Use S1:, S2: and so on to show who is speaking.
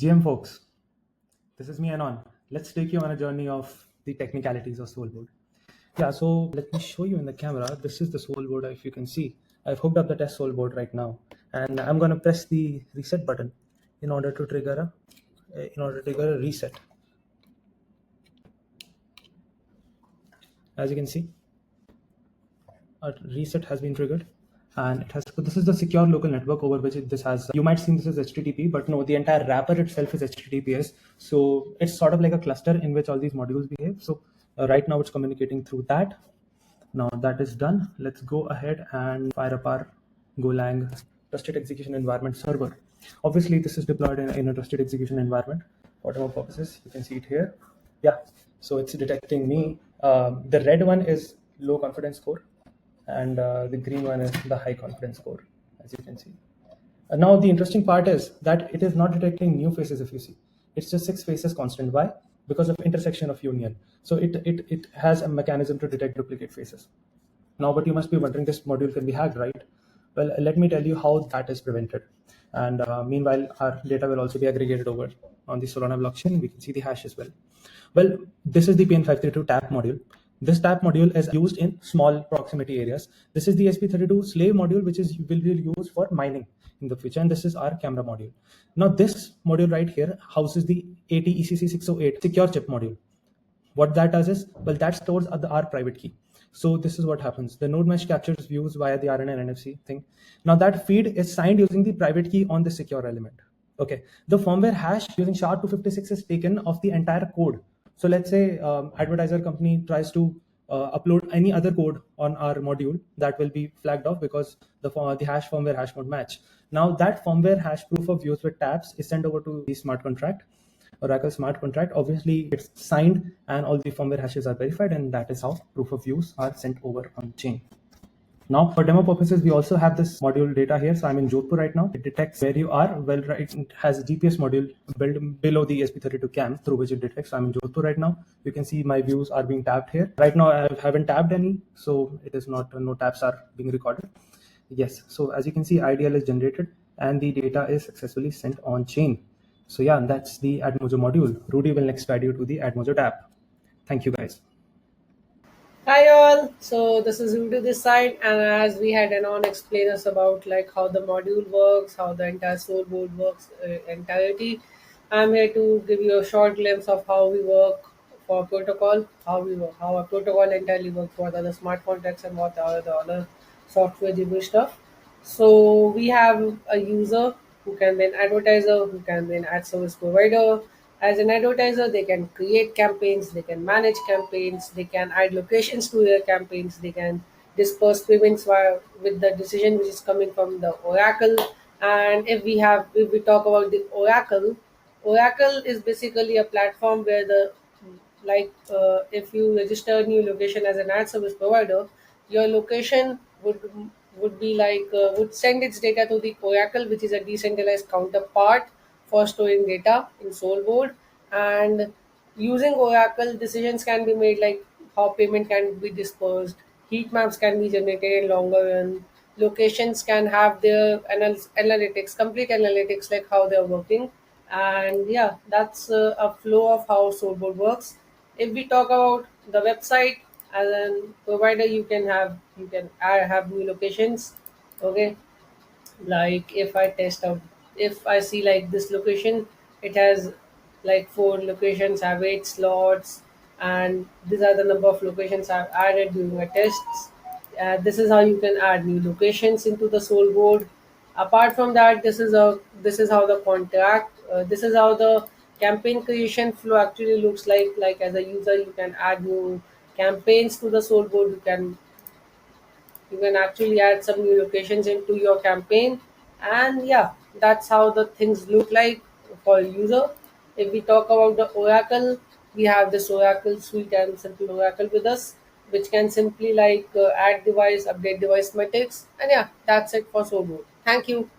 S1: GM folks, this is me Anon. Let's take you on a journey of the technicalities of SoulBoard. Yeah, so let me show you in the camera. This is the SoulBoard. If you can see, I've hooked up the test SoulBoard right now, and I'm going to press the reset button in order to trigger a reset. As you can see, a reset has been triggered, and it has. This is the secure local network over which this has. You might think this is HTTP, but no, the entire wrapper itself is HTTPS. So it's sort of like a cluster in which all these modules behave. So right now it's communicating through that. Now that is done, let's go ahead and fire up our Golang trusted execution environment server. Obviously, this is deployed in a trusted execution environment for our purposes. You can see it here. Yeah, so it's detecting me. The red one is low confidence score, and the green one is the high confidence score, as you can see. Now, the interesting part is that it is not detecting new faces. If you see, it's just 6 faces constant. Why? Because of intersection of union. So it has a mechanism to detect duplicate faces. Now, but you must be wondering, this module can be hacked, right? Well, let me tell you how that is prevented. And meanwhile, our data will also be aggregated over on the Solana blockchain. We can see the hash as well. Well, this is the PN532 tap module. This tap module is used in small proximity areas. This is the SP32 slave module, which will be used for mining in the future. And this is our camera module. Now, this module right here houses the AT-ECC608 secure chip module. What that does is, well, that stores our private key. So this is what happens. The node mesh captures views via the RNN NFC thing. Now that feed is signed using the private key on the secure element. Okay. The firmware hash using SHA-256 is taken of the entire code. So let's say advertiser company tries to upload any other code on our module, that will be flagged off because the hash firmware hash won't match. Now that firmware hash proof of use with tabs is sent over to the smart contract. Oracle smart contract. Obviously, it's signed and all the firmware hashes are verified, and that is how proof of use are sent over on chain. Now, for demo purposes, we also have this module data here. So I'm in Jodhpur right now. It detects where you are. Well, right, it has a GPS module built below the SP32 cam through which it detects. So I'm in Jodhpur right now. You can see my views are being tabbed here. Right now, I haven't tabbed any, so it is not, no tabs are being recorded. Yes, so as you can see, IDL is generated and the data is successfully sent on chain. So yeah, that's the AdMojo module. Rudy will next guide you to the AdMojo tab. Thank you guys.
S2: Hi all. So this is Rudy this side, and as we had Anon explain us about like how the module works, how the entire SoulBoard works entirety. I'm here to give you a short glimpse of how we work for protocol, how a protocol entirely works, what are the smart contracts and what are the other software GBU stuff. So we have a user who can be an advertiser, who can be an ad service provider. As an advertiser, they can create campaigns, they can manage campaigns, they can add locations to their campaigns, they can disperse payments with the decision which is coming from the Oracle. And if we talk about the Oracle is basically a platform where if you register a new location as an ad service provider, your location would send its data to the Oracle, which is a decentralized counterpart for storing data in SoulBoard. And using Oracle, decisions can be made like how payment can be dispersed, heat maps can be generated in longer run, locations can have their analytics, complete analytics like how they're working. And yeah, that's a flow of how SoulBoard works. If we talk about the website, as a provider, have new locations. Okay, like if I see like this location, it has like 4 locations, have 8 slots, and these are the number of locations I've added during my tests. This is how you can add new locations into the SoulBoard. Apart from that, this is how the this is how the campaign creation flow actually looks like as a user, you can add new campaigns to the SoulBoard. You can actually add some new locations into your campaign. And yeah, that's how the things look like for a user. If we talk about the Oracle, we have this Oracle suite and simple Oracle with us, which can simply add device, update device metrics. And yeah, that's it for SoulBoard. Thank you.